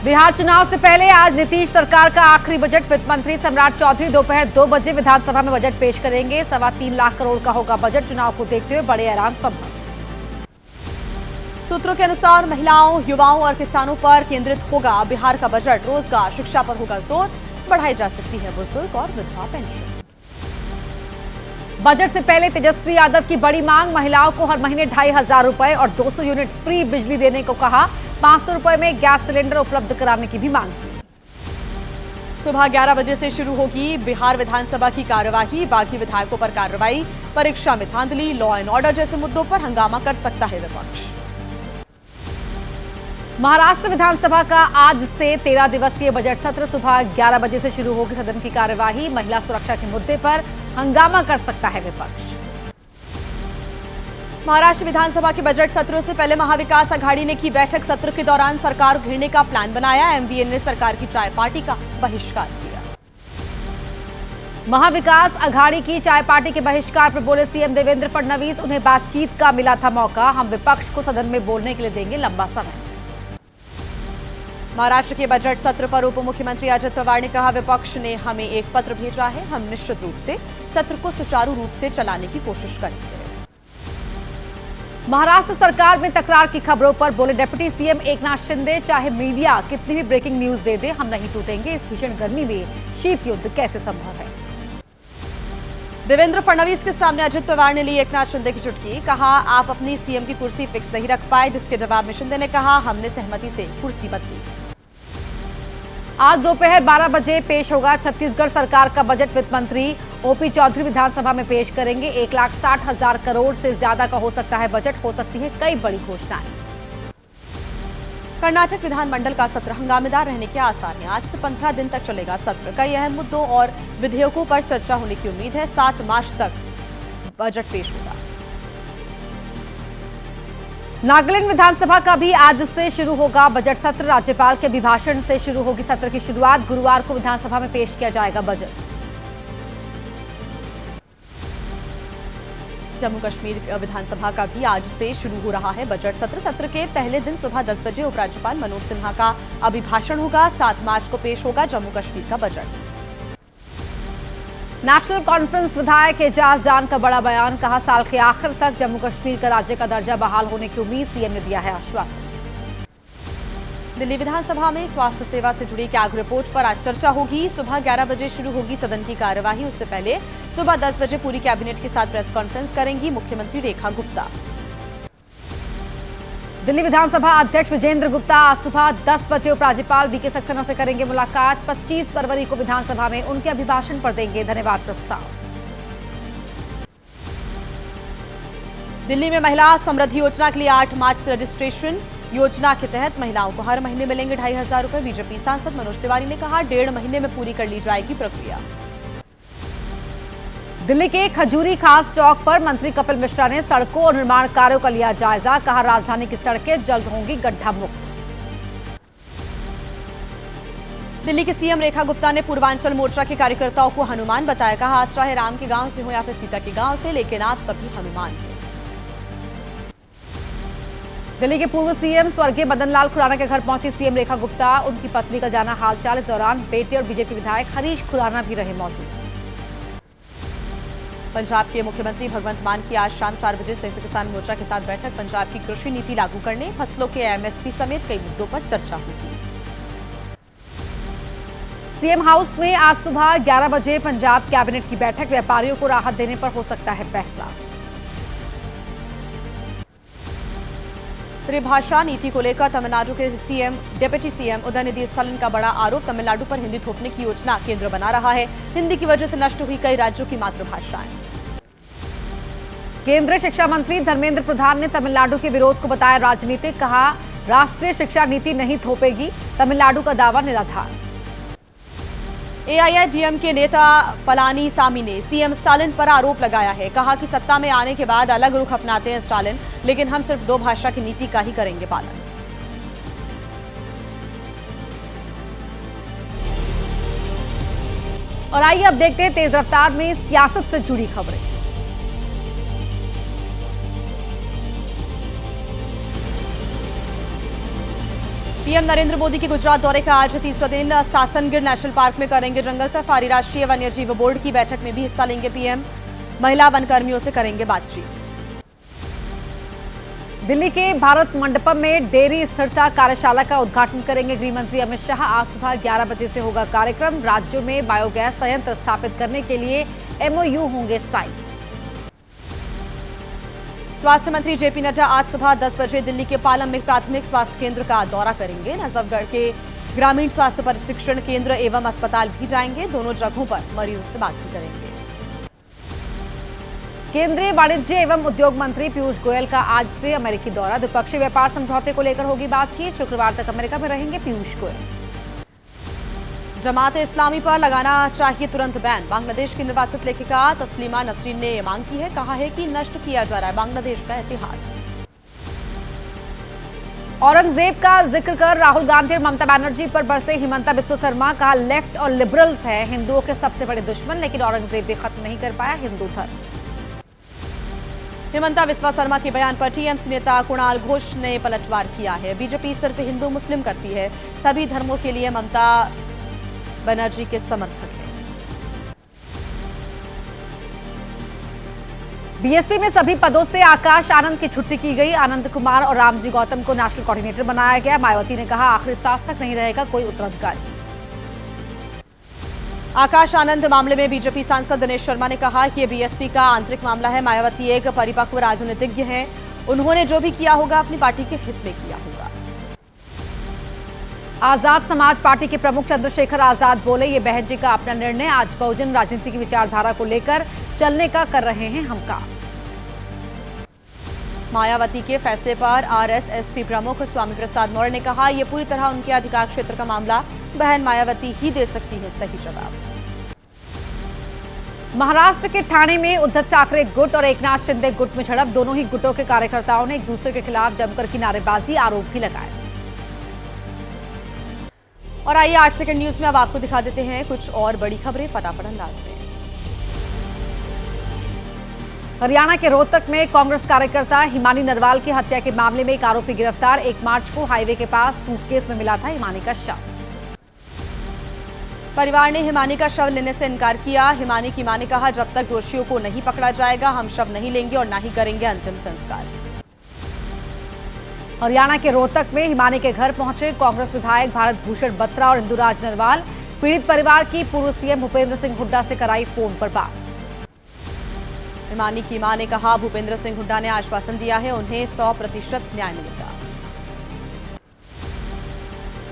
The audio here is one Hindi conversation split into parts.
बिहार चुनाव से पहले आज नीतीश सरकार का आखिरी बजट। वित्त मंत्री सम्राट चौधरी दोपहर 2 बजे विधानसभा में बजट पेश करेंगे। 3.25 लाख करोड़ का होगा बजट। चुनाव को देखते हुए बड़े ऐलान संभव। सूत्रों के अनुसार महिलाओं, युवाओं और किसानों पर केंद्रित होगा बिहार का बजट। रोजगार, शिक्षा पर होगा जोर। बढ़ाई जा सकती है बुजुर्ग और विधवा पेंशन। बजट से पहले तेजस्वी यादव की बड़ी मांग। महिलाओं को हर महीने 2,500 रुपए और 200 यूनिट फ्री बिजली देने को कहा। 500 रुपए में गैस सिलेंडर उपलब्ध कराने की भी मांग की। सुबह 11 बजे से शुरू होगी बिहार विधानसभा की कार्यवाही। बागी विधायकों पर कार्रवाई। परीक्षा में धांधली, लॉ एंड ऑर्डर जैसे मुद्दों पर हंगामा कर सकता है विपक्ष। महाराष्ट्र विधानसभा का आज से 13 दिवसीय बजट सत्र। सुबह 11 बजे से शुरू होगी सदन की कार्यवाही। महिला सुरक्षा के मुद्दे पर हंगामा कर सकता है विपक्ष। महाराष्ट्र विधानसभा के बजट सत्र से पहले महाविकास अघाड़ी ने की बैठक। सत्र के दौरान सरकार घेरने का प्लान बनाया। एमवीएन ने सरकार की चाय पार्टी का बहिष्कार किया। महाविकास अघाड़ी की चाय पार्टी के बहिष्कार पर बोले सीएम देवेंद्र फडणवीस, उन्हें बातचीत का मिला था मौका। हम विपक्ष को सदन में बोलने के लिए देंगे लंबा समय। महाराष्ट्र के बजट सत्र पर उप मुख्यमंत्री अजित पवार ने कहा, विपक्ष ने हमें एक पत्र भेजा है। हम निश्चित रूप से सत्र को सुचारू रूप से चलाने की कोशिश करेंगे। महाराष्ट्र सरकार में तकरार की खबरों पर बोले डिप्टी सीएम एकनाथ शिंदे, चाहे मीडिया कितनी भी ब्रेकिंग न्यूज दे दे, हम नहीं टूटेंगे। इस भीषण गर्मी में शीत युद्ध कैसे संभव है। देवेंद्र फडणवीस के सामने अजित पवार ने ली एकनाथ शिंदे की चुटकी। कहा, आप अपनी सीएम की कुर्सी फिक्स नहीं रख पाए, जिसके जवाब में शिंदे ने कहा, हमने सहमति से कुर्सी बदली। आज दोपहर 12 बजे पेश होगा छत्तीसगढ़ सरकार का बजट। वित्त मंत्री ओपी चौधरी विधानसभा में पेश करेंगे। 1,60,000 करोड़ से ज्यादा का हो सकता है बजट। हो सकती है कई बड़ी घोषणाएं। कर्नाटक विधानमंडल का सत्र हंगामेदार रहने के आसार हैं। आज से 15 दिन तक चलेगा सत्र। कई अहम मुद्दों और विधेयकों पर चर्चा होने की उम्मीद है। 7 मार्च तक बजट पेश होगा। नागालैंड विधानसभा का भी आज से शुरू होगा बजट सत्र। राज्यपाल के अभिभाषण से शुरू होगी सत्र की शुरुआत। गुरुवार को विधानसभा में पेश किया जाएगा बजट। जम्मू कश्मीर विधानसभा का भी आज से शुरू हो रहा है बजट सत्र। सत्र के पहले दिन सुबह 10 बजे उपराज्यपाल मनोज सिन्हा का अभिभाषण होगा। 7 मार्च को पेश होगा जम्मू कश्मीर का बजट। नेशनल कॉन्फ्रेंस विधायक एजाज जान का बड़ा बयान। कहा, साल के आखिर तक जम्मू कश्मीर का राज्य का दर्जा बहाल होने की उम्मीद। सीएम ने दिया है आश्वासन। दिल्ली विधानसभा में स्वास्थ्य सेवा से जुड़ी कैग रिपोर्ट पर आज चर्चा होगी। सुबह 11 बजे शुरू होगी सदन की कार्यवाही। उससे पहले सुबह 10 बजे पूरी कैबिनेट के साथ प्रेस कॉन्फ्रेंस करेंगी मुख्यमंत्री रेखा गुप्ता। दिल्ली विधानसभा अध्यक्ष विजेंद्र गुप्ता आज सुबह 10 बजे उपराज्यपाल वीके सक्सेना से करेंगे मुलाकात। 25 फरवरी को विधानसभा में उनके अभिभाषण पर देंगे धन्यवाद प्रस्ताव। दिल्ली में महिला समृद्धि योजना के लिए 8 मार्च से रजिस्ट्रेशन। योजना के तहत महिलाओं को हर महीने मिलेंगे 2,500 रुपए। बीजेपी सांसद मनोज तिवारी ने कहा, 1.5 महीने में पूरी कर ली जाएगी प्रक्रिया। दिल्ली के खजूरी खास चौक पर मंत्री कपिल मिश्रा ने सड़कों और निर्माण कार्यों का लिया जायजा। कहा, राजधानी की सड़कें जल्द होंगी गड्ढा मुक्त। दिल्ली के सीएम रेखा गुप्ता ने पूर्वांचल मोर्चा के कार्यकर्ताओं को हनुमान बताया। कहा, चाहे राम के गांव से हो या फिर सीता के गांव से, लेकिन आप सभी हनुमान हैं। दिल्ली के पूर्व सीएम स्वर्गीय मदन लाल खुराना के घर पहुंची सीएम रेखा गुप्ता। उनकी पत्नी का जाना हालचाल। इस दौरान बेटे और बीजेपी विधायक हरीश खुराना भी रहे मौजूद। पंजाब के मुख्यमंत्री भगवंत मान की आज शाम 4 बजे संयुक्त किसान मोर्चा के साथ बैठक। पंजाब की कृषि नीति लागू करने, फसलों के एमएसपी समेत कई मुद्दों पर चर्चा होगी। सीएम हाउस में आज सुबह 11 बजे पंजाब कैबिनेट की बैठक। व्यापारियों को राहत देने पर हो सकता है फैसला। त्रिभाषा नीति को लेकर तमिलनाडु के CM deputy CM Udhayanidhi Stalin का बड़ा आरोप। तमिलनाडु पर हिंदी थोपने की योजना केंद्र बना रहा है। हिंदी की वजह से नष्ट हुई कई राज्यों की मातृभाषाएं। केंद्रीय शिक्षा मंत्री धर्मेंद्र प्रधान ने तमिलनाडु के विरोध को बताया राजनीतिक। कहा, राष्ट्रीय शिक्षा नीति नहीं थोपेगी। तमिलनाडु का दावा निराधार। एआईएडीएम के नेता पलानी सामी ने सीएम स्टालिन पर आरोप लगाया है। कहा कि सत्ता में आने के बाद अलग रुख अपनाते हैं स्टालिन, लेकिन हम सिर्फ 2 भाषा की नीति का ही करेंगे पालन। और आइए अब देखते हैं तेज रफ्तार में सियासत से जुड़ी खबरें। पीएम नरेंद्र मोदी के गुजरात दौरे का आज तीसरा दिन। सासनगिर नेशनल पार्क में करेंगे जंगल सफारी। राष्ट्रीय वन्यजीव बोर्ड की बैठक में भी हिस्सा लेंगे पीएम। महिला वनकर्मियों से करेंगे बातचीत। दिल्ली के भारत मंडपम में डेयरी स्थिरता कार्यशाला का उद्घाटन करेंगे गृह मंत्री अमित शाह। आज सुबह 11 बजे से होगा कार्यक्रम। राज्यों में बायोगैस संयंत्र स्थापित करने के लिए एमओयू होंगे साइन। स्वास्थ्य मंत्री जेपी नड्डा आज सुबह 10 बजे दिल्ली के पालम में प्राथमिक स्वास्थ्य केंद्र का दौरा करेंगे। नजफगढ़ के ग्रामीण स्वास्थ्य प्रशिक्षण केंद्र एवं अस्पताल भी जाएंगे। दोनों जगहों पर मरीजों से बात भी करेंगे। केंद्रीय वाणिज्य एवं उद्योग मंत्री पीयूष गोयल का आज से अमेरिकी दौरा। द्विपक्षीय व्यापार समझौते को लेकर होगी बातचीत। शुक्रवार तक अमेरिका में रहेंगे पीयूष गोयल। जमात इस्लामी पर लगाना चाहिए तुरंत बैन। बांग्लादेश की निर्वासित लेखिका तस्लीमा नसरीन ने मांग की है। कहा है कि नष्ट किया जा रहा है बांग्लादेश का इतिहास। औरंगजेब का जिक्र कर राहुल गांधी और ममता बनर्जी पर बरसे हिमंता बिस्वा शर्मा। कहा लेफ्ट और लिबरल्स हैं हिंदुओं के सबसे बड़े दुश्मन, लेकिन औरंगजेब भी खत्म नहीं कर पाया हिंदू धर्म। हिमंता बिस्वा शर्मा के बयान पर टीएमसी नेता कुणाल घोष ने पलटवार किया है। बीजेपी सिर्फ हिंदू मुस्लिम करती है, सभी धर्मों के लिए ममता बनर्जी के समर्थक हैं। बीएसपी में सभी पदों से आकाश आनंद की छुट्टी की गई। आनंद कुमार और रामजी गौतम को नेशनल कोऑर्डिनेटर बनाया गया। मायावती ने कहा आखिरी सांस तक नहीं रहेगा कोई उत्तराधिकारी। आकाश आनंद मामले में बीजेपी सांसद दिनेश शर्मा ने कहा कि यह बीएसपी का आंतरिक मामला है। मायावती एक परिपक्व राजनीतिज्ञ हैं, उन्होंने जो भी किया होगा अपनी पार्टी के हित में किया होगा। आजाद समाज पार्टी के प्रमुख चंद्रशेखर आजाद बोले ये बहन जी का अपना निर्णय। आज बहुजन राजनीति की विचारधारा को लेकर चलने का कर रहे हैं हम काम। मायावती के फैसले पर आरएसएसपी प्रमुख स्वामी प्रसाद मौर्य ने कहा यह पूरी तरह उनके अधिकार क्षेत्र का मामला, बहन मायावती ही दे सकती है सही जवाब। महाराष्ट्र के ठाणे में उद्धव ठाकरे गुट और एकनाथ शिंदे गुट में झड़प। दोनों ही गुटों के कार्यकर्ताओं ने एक दूसरे के खिलाफ जमकर की नारेबाजी, आरोप भी लगाए। और आइए 8 सेकंड न्यूज में अब आपको दिखा देते हैं कुछ और बड़ी खबरें फटाफट अंदाज में। हरियाणा के रोहतक में कांग्रेस कार्यकर्ता हिमानी नरवाल की हत्या के मामले में एक आरोपी गिरफ्तार। 1 मार्च को हाईवे के पास सूटकेस में मिला था हिमानी का शव। परिवार ने हिमानी का शव लेने से इनकार किया। हिमानी की मां ने कहा जब तक दोषियों को नहीं पकड़ा जाएगा हम शव नहीं लेंगे और न ही करेंगे अंतिम संस्कार। हरियाणा के रोहतक में हिमानी के घर पहुंचे कांग्रेस विधायक भारत भूषण बत्रा और इंदुराज नरवाल। पीड़ित परिवार की पूर्व सीएम भूपेंद्र सिंह हुड्डा से कराई फोन पर बात। हिमानी की मां ने कहा भूपेंद्र सिंह हुड्डा ने आश्वासन दिया है उन्हें 100% न्याय मिलेगा।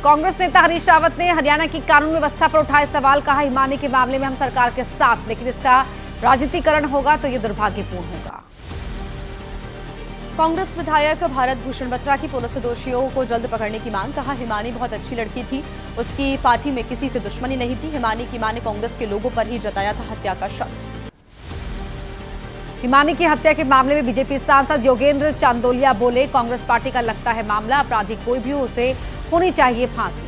कांग्रेस नेता हरीश रावत ने हरियाणा की कानून व्यवस्था पर उठाए सवाल। कहा हिमानी के मामले में हम सरकार के साथ, लेकिन इसका राजनीतिकरण होगा तो ये दुर्भाग्यपूर्ण होगा। कांग्रेस विधायक भारत भूषण बत्रा की पुलिस दोषियों को जल्द पकड़ने की मांग। कहा हिमानी बहुत अच्छी लड़की थी, उसकी पार्टी में किसी से दुश्मनी नहीं थी। हिमानी की मां ने कांग्रेस के लोगों पर ही जताया था हत्या का शक। हिमानी की हत्या के मामले में बीजेपी सांसद योगेंद्र चांदोलिया बोले कांग्रेस पार्टी का लगता है मामला, अपराधी कोई भी हो उसे होनी चाहिए फांसी।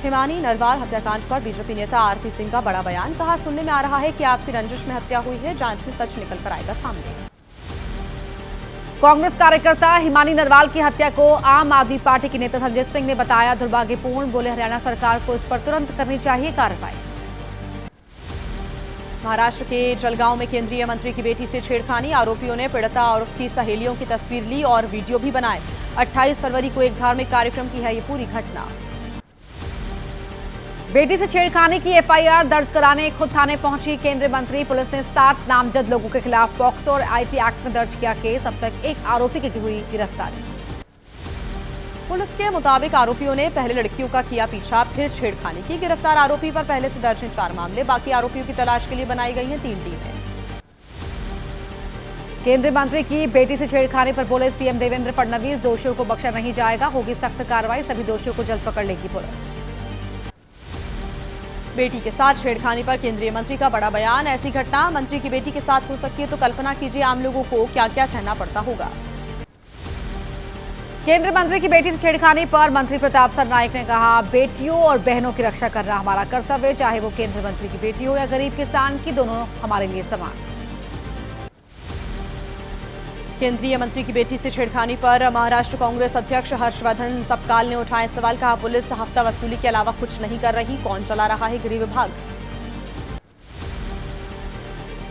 हिमानी नरवाल हत्याकांड पर बीजेपी नेता आरपी सिंह का बड़ा बयान। कहा सुनने में आ रहा है कि आपसी रंजिश में हत्या हुई है, जांच में सच निकल कर आएगा सामने। कांग्रेस कार्यकर्ता हिमानी नरवाल की हत्या को आम आदमी पार्टी के नेता संजय सिंह ने बताया दुर्भाग्यपूर्ण। बोले हरियाणा सरकार को इस पर तुरंत करनी चाहिए कार्रवाई। महाराष्ट्र के जलगांव में केंद्रीय मंत्री की बेटी से छेड़खानी। आरोपियों ने पीड़िता और उसकी सहेलियों की तस्वीर ली और वीडियो भी बनाए। 28 फरवरी को एक धार्मिक कार्यक्रम की है ये पूरी घटना। बेटी से छेड़खानी की एफआईआर दर्ज कराने खुद थाने पहुंची केंद्रीय मंत्री। पुलिस ने 7 नामजद लोगों के खिलाफ पॉक्सो और आईटी एक्ट में दर्ज किया केस। अब तक एक आरोपी की हुई गिरफ्तारी। पुलिस के मुताबिक आरोपियों ने पहले लड़कियों का किया पीछा, फिर छेड़खानी की। गिरफ्तार आरोपी पर पहले से दर्ज हैं 4 मामले। बाकी आरोपियों की तलाश के लिए बनाई गई हैं 3 टीमें। केंद्रीय मंत्री की बेटी से छेड़खानी पर बोले सीएम देवेंद्र फडणवीस दोषियों को बख्शा नहीं जाएगा, होगी सख्त कार्रवाई, सभी दोषियों को जल्द पकड़ लेगी पुलिस। बेटी के साथ छेड़खानी पर केंद्रीय मंत्री का बड़ा बयान। ऐसी घटना मंत्री की बेटी के साथ हो सकती है तो कल्पना कीजिए आम लोगों को क्या क्या सहना पड़ता होगा। केंद्रीय मंत्री की बेटी से छेड़खानी पर मंत्री प्रताप सरनाईक ने कहा बेटियों और बहनों की रक्षा करना हमारा कर्तव्य, चाहे वो केंद्रीय मंत्री की बेटी हो या गरीब किसान की, दोनों हमारे लिए समान। केंद्रीय मंत्री की बेटी से छेड़खानी पर महाराष्ट्र कांग्रेस अध्यक्ष हर्षवर्धन सपकाल ने उठाए सवाल। कहा, पुलिस हफ्ता वसूली के अलावा कुछ नहीं कर रही, कौन चला रहा है गृह विभाग।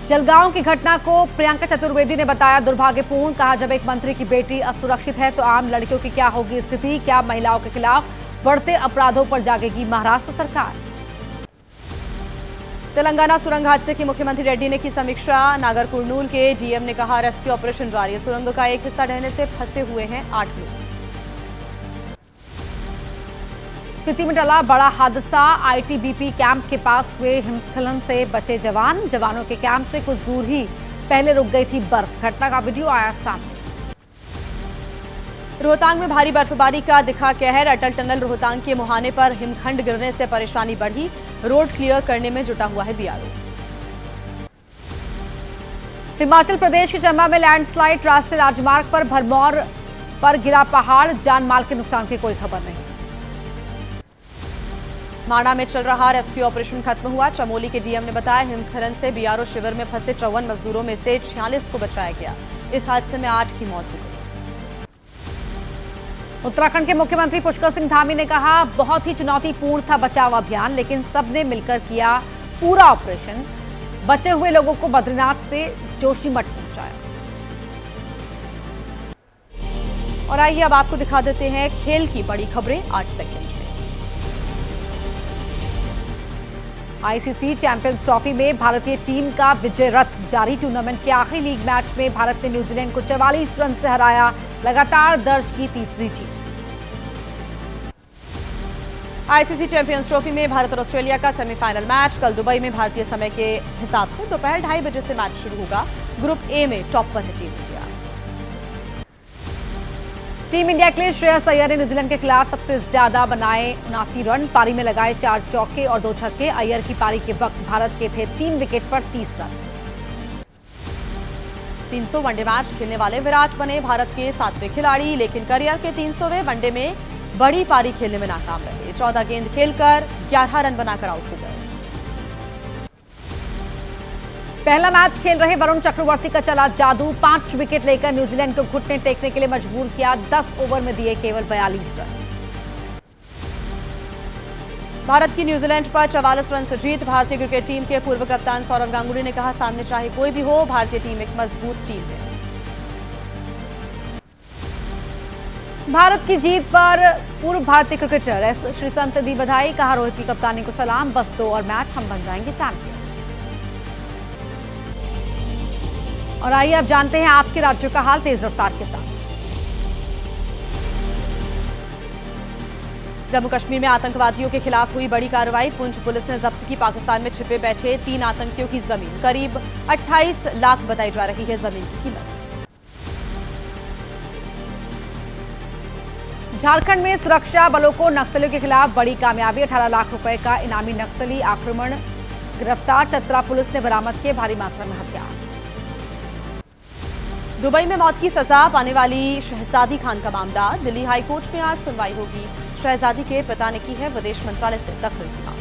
जलगांव की घटना को प्रियंका चतुर्वेदी ने बताया दुर्भाग्यपूर्ण। कहा, जब एक मंत्री की बेटी असुरक्षित है तो आम लड़कियों की क्या होगी स्थिति। क्या महिलाओं के खिलाफ बढ़ते अपराधों पर जागेगी महाराष्ट्र सरकार। तेलंगाना सुरंग हादसे की मुख्यमंत्री रेड्डी ने की समीक्षा। नागर कुर्नूल के डीएम ने कहा, रेस्क्यू ऑपरेशन जारी है। सुरंग का एक हिस्सा ढहने से फंसे हुए हैं 8 लोग। स्पीति में टला बड़ा हादसा। आईटीबीपी कैंप के पास हुए हिमस्खलन से बचे जवान। जवानों के कैंप से कुछ दूर ही पहले रुक गई थी बर्फ। घटना का वीडियो आया सामने। रोहतांग में भारी बर्फबारी का दिखा कहर। अटल टनल रोहतांग के मुहाने पर हिमखंड गिरने से परेशानी बढ़ी। रोड क्लियर करने में जुटा हुआ है बीआरओ। हिमाचल प्रदेश के चंबा में लैंडस्लाइड। राष्ट्रीय राजमार्ग पर भरमौर पर गिरा पहाड़। जान माल के नुकसान की कोई खबर नहीं। माणा में चल रहा रेस्क्यू ऑपरेशन खत्म हुआ। चमोली के डीएम ने बताया, हिमस्खलन से बीआरओ शिविर में फंसे 54 मजदूरों में से 46 को बचाया गया। इस हादसे में 8 की मौत हो गई। उत्तराखंड के मुख्यमंत्री पुष्कर सिंह धामी ने कहा, बहुत ही चुनौतीपूर्ण था बचाव अभियान, लेकिन सबने मिलकर किया पूरा ऑपरेशन। बचे हुए लोगों को बद्रीनाथ से जोशीमठ पहुंचाया। और आइए अब आपको दिखा देते हैं खेल की बड़ी खबरें 8 सेकंड में। आईसीसी चैंपियंस ट्रॉफी में भारतीय टीम का विजय रथ जारी। टूर्नामेंट के आखिरी लीग मैच में भारत ने न्यूजीलैंड को 44 रन से हराया। लगातार दर्ज की तीसरी जीत। आईसीसी चैंपियंस ट्रॉफी में भारत और ऑस्ट्रेलिया का सेमीफाइनल मैच कल दुबई में भारतीय समय के हिसाब से दोपहर 2:30 बजे से मैच शुरू होगा। ग्रुप ए में टॉप पर है टीम इंडिया। टीम इंडिया के लिए श्रेयस अय्यर ने न्यूजीलैंड के खिलाफ सबसे ज्यादा बनाए 79 रन। पारी में लगाए 4 चौके और 2 छक्के। अय्यर की पारी के वक्त भारत के थे 3 विकेट पर 30 रन। 300 वनडे मैच खेलने वाले विराट बने भारत के 7वें खिलाड़ी, लेकिन करियर के 300वें वनडे में बड़ी पारी खेलने में नाकाम रहे। 14 गेंद खेलकर 11 रन बनाकर आउट हो गए। पहला मैच खेल रहे वरुण चक्रवर्ती का चला जादू। 5 विकेट लेकर न्यूजीलैंड को घुटने टेकने के लिए मजबूर किया। 10 ओवर में दिए केवल 42 रन। भारत की न्यूजीलैंड पर 44 रन से जीत। भारतीय क्रिकेट टीम के पूर्व कप्तान सौरव गांगुली ने कहा, सामने चाहे कोई भी हो, भारतीय टीम एक मजबूत टीम है। भारत की जीत पर पूर्व भारतीय क्रिकेटर एस श्रीसंत दी बधाई। कहा, रोहित की कप्तानी को सलाम। बस 2 और मैच हम बन जाएंगे चैंपियन। और आइए अब जानते हैं आपके राज्यों का हाल तेज रफ्तार के साथ। जम्मू कश्मीर में आतंकवादियों के खिलाफ हुई बड़ी कार्रवाई। पुंछ पुलिस ने जब्त की पाकिस्तान में छिपे बैठे 3 आतंकियों की जमीन। करीब 28 लाख बताई जा रही है जमीन की कीमत। झारखंड में सुरक्षा बलों को नक्सलियों के खिलाफ बड़ी कामयाबी। 18 लाख रुपए का इनामी नक्सली आक्रमण गिरफ्तार। चतरा पुलिस ने बरामद किए भारी मात्रा में हथियार। दुबई में मौत की सजा पाने वाली शहजादी खान का मामला। दिल्ली हाईकोर्ट में आज सुनवाई होगी। शहजादी के पिता ने की है विदेश मंत्रालय से दखल की मांग।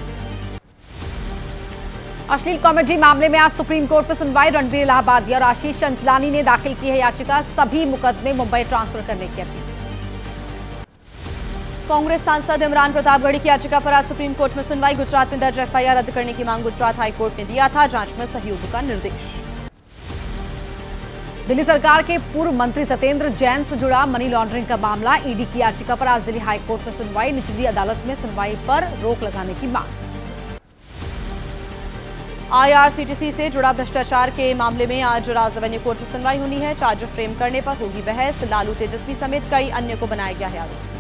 अश्लील कॉमेडी मामले में आज सुप्रीम कोर्ट में सुनवाई। रणबीर इलाहाबादी और आशीष चंचलानी ने दाखिल की है याचिका। सभी मुकदमे मुंबई ट्रांसफर करने की अपील। कांग्रेस सांसद इमरान प्रतापगढ़ी की याचिका पर आज सुप्रीम कोर्ट में सुनवाई। गुजरात में दर्ज एफआईआर रद्द करने की मांग गुजरात हाईकोर्ट ने दिया था। जांच में सहयोग का निर्देश। दिल्ली सरकार के पूर्व मंत्री सत्येंद्र जैन से जुड़ा मनी लॉन्ड्रिंग का मामला। ईडी की याचिका पर आज दिल्ली हाईकोर्ट में सुनवाई। निचली अदालत में सुनवाई पर रोक लगाने की मांग। आईआरसीटीसी से जुड़ा भ्रष्टाचार के मामले में आज राज रेवेन्यू कोर्ट में सुनवाई होनी है। चार्ज फ्रेम करने पर होगी बहस। लालू तेजस्वी समेत कई अन्य को बनाया गया है आरोपी।